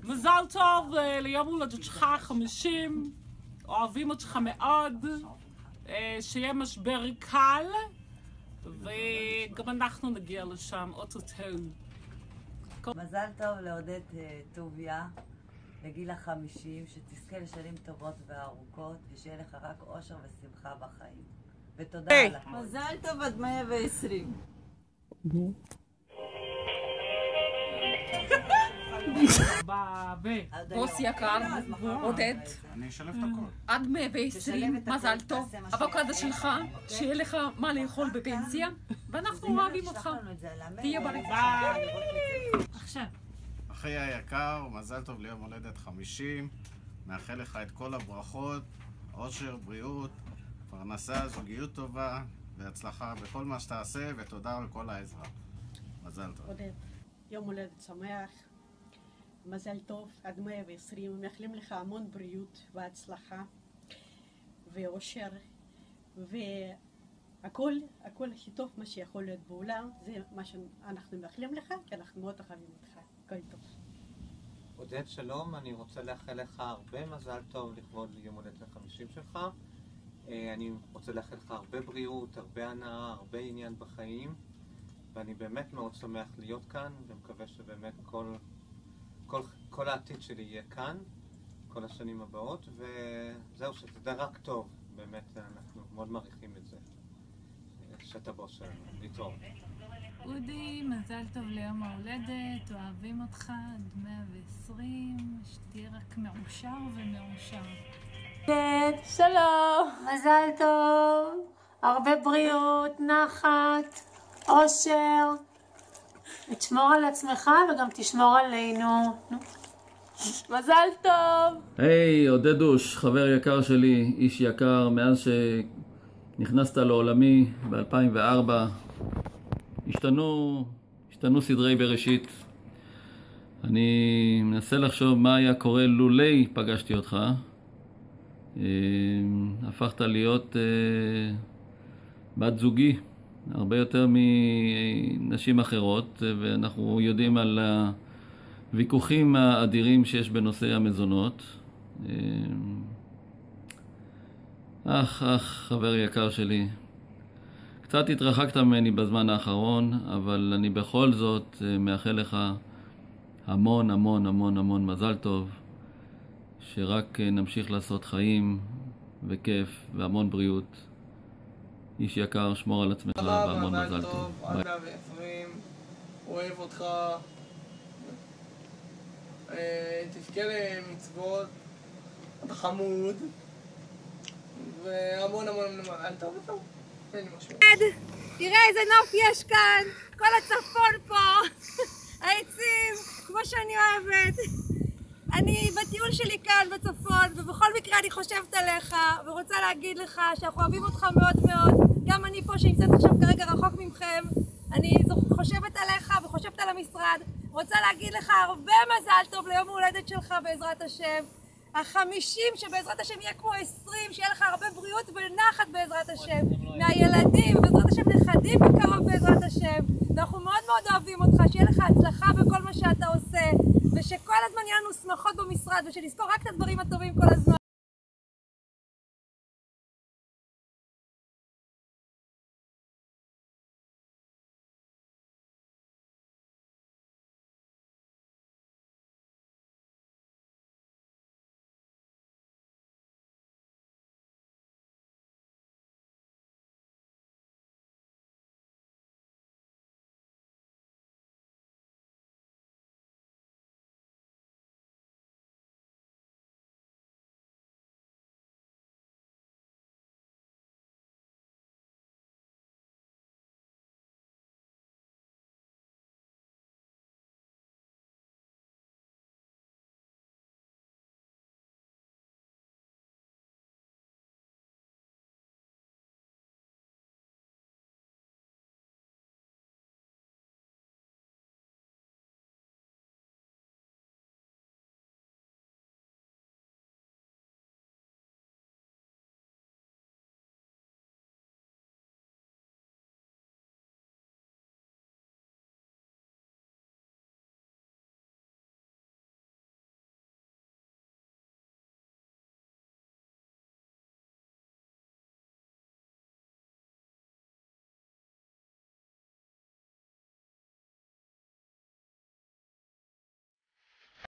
מזל טוב ליום הולדתך 50, אוהבים אותך מאוד, שיהיה משבר קל, וגם אנחנו נגיע לשם אוטוטו. מזל טוב לעודד טוביה לגיל ה-50, שתזכה לשנים טובות וארוכות, ושיהיה לך רק אושר ושמחה בחיים. ותודה על הכל. מזל טוב עד 120. בוס יקר, עודד, אני אשלב את הכל. עד 120, מזל טוב. אבוקדו שלך, שיהיה לך מה לאכול בפנסיה, ואנחנו אוהבים אותך. תהיה בריא. עכשיו. אחי היקר, מזל טוב ליום הולדת 50. מאחל לך את כל הברכות, אושר, בריאות, פרנסה, זוגיות טובה, והצלחה בכל מה שתעשה, ותודה על כל העזרה. מזל טוב. עודד, יום הולדת שמח. מזל טוב עד 120, מאחלים לך המון בריאות והצלחה ואושר, והכל הכי טוב מה שיכול להיות בעולם, זה מה שאנחנו מאחלים לך, כי אנחנו מאוד אוהבים אותך. כל טוב. עודד, שלום, אני רוצה לאחל לך הרבה מזל טוב לכבוד יום הולדת ה-50 שלך. אני רוצה לאחל לך הרבה בריאות, הרבה הנאה, הרבה עניין בחיים, ואני באמת מאוד שמח להיות כאן, ומקווה שבאמת כל העתיד שלי יהיה כאן, כל השנים הבאות, וזהו, שתדע רק טוב, באמת אנחנו מאוד מעריכים את זה, שאתה בוס שלנו, להתראות. אודי, מזל טוב ליום ההולדת, אוהבים אותך עד 120, שתהיה רק מאושר ומאושר. שלום, מזל טוב, הרבה בריאות, נחת, אושר. תשמור על עצמך וגם תשמור עלינו. מזל טוב. היי, עודדוש, חבר יקר שלי, איש יקר, מאז שנכנסת לעולמי ב-2004 השתנו סדרי בראשית. אני מנסה לחשוב מה היה קורה לולי פגשתי אותך. הפכת להיות בת זוגי הרבה יותר מנשים אחרות, ואנחנו יודעים על הוויכוחים האדירים שיש בנושא המזונות. חבר יקר שלי, קצת התרחקת ממני בזמן האחרון, אבל אני בכל זאת מאחל לך המון המון המון המון מזל טוב, שרק נמשיך לעשות חיים וכיף והמון בריאות. איש יקר, שמור על עצמך והמון מזל טוב. עד 120, אוהב אותך, תזכה למצוות, אתה חמוד, והמון המון מזל טוב וטוב. תראה איזה נוף יש כאן, כל הצפון פה, העצים, כמו שאני אוהבת. אני בטיול שלי כאן בצפון, ובכל מקרה אני חושבת עליך, ורוצה להגיד לך שאנחנו אוהבים אותך מאוד מאוד. גם אני פה שנמצאת עכשיו כרגע רחוק ממכם, אני חושבת עליך וחושבת על המשרד. רוצה להגיד לך הרבה מזל טוב ליום ההולדת שלך בעזרת השם. ה-50 שבעזרת השם יהיה כמו 20, שיהיה לך הרבה בריאות ונחת בעזרת השם. מהילדים, ובעזרת השם נכדים בקרוב בעזרת השם. ואנחנו מאוד מאוד אוהבים אותך, שיהיה לך הצלחה בכל מה שאתה עושה, ושכל הזמן יהיה לנו שמחות במשרד, ושנזכור רק את הדברים הטובים כל הזמן.